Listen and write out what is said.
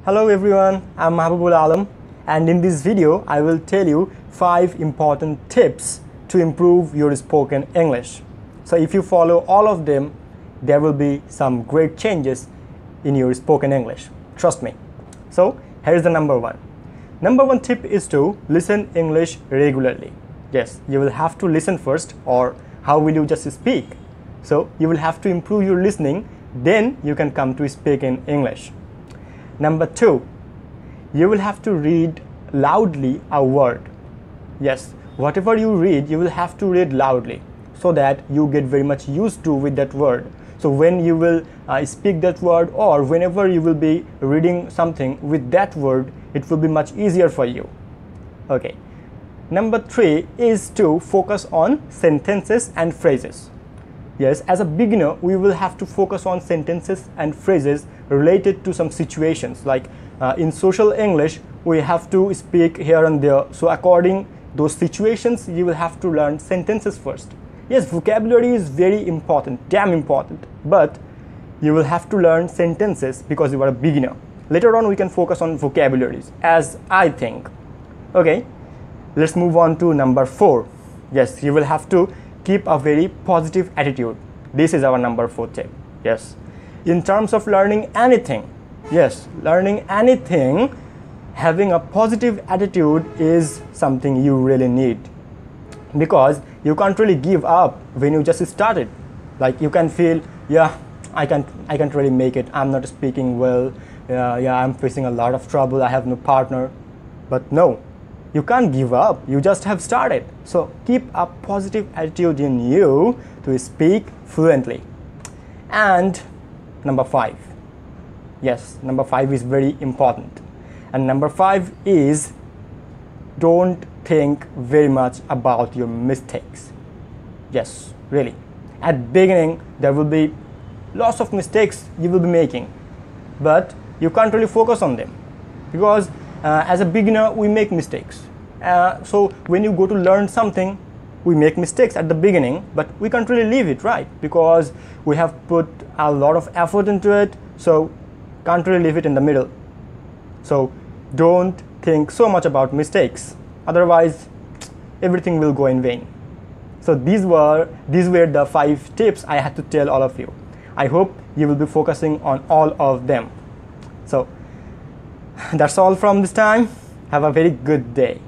Hello everyone, I'm Mahbubul Alam, and in this video I will tell you 5 important tips to improve your spoken English. So if you follow all of them, there will be some great changes in your spoken English. Trust me. So here is the number 1. Number 1 tip is to listen English regularly. Yes, you will have to listen first, or how will you just speak? So you will have to improve your listening, then you can come to speak in English. Number 2, you will have to read loudly a word. Yes, whatever you read, you will have to read loudly so that you get very much used to with that word. So when you will speak that word, or whenever you will be reading something with that word, it will be much easier for you. Okay. Number 3 is to focus on sentences and phrases. Yes, as a beginner, we will have to focus on sentences and phrases related to some situations. Like in social English, we have to speak here and there. So according those situations, you will have to learn sentences first. Yes, vocabulary is very important, damn important. But you will have to learn sentences because you are a beginner. Later on, we can focus on vocabularies, as I think. Okay, let's move on to number 4. Yes, you will have to keep a very positive attitude. This is our number 4 tip. Yes, in terms of learning anything, yes, learning anything, having a positive attitude is something you really need, because you can't really give up when you just started. Like you can feel, yeah, I can't really make it, I'm not speaking well, yeah, I'm facing a lot of trouble, I have no partner. But no, you can't give up, you just have started. So keep a positive attitude in you to speak fluently. And number 5, yes, number 5 is very important. And number 5 is, don't think very much about your mistakes. Yes, really. At beginning, there will be lots of mistakes you will be making, but you can't really focus on them, because as a beginner, we make mistakes. So when you go to learn something, we make mistakes at the beginning, but we can't really leave it, right? Because we have put a lot of effort into it, so can't really leave it in the middle. So don't think so much about mistakes, otherwise everything will go in vain. So these were the 5 tips I had to tell all of you. I hope you will be focusing on all of them. So that's all from this time. Have a very good day.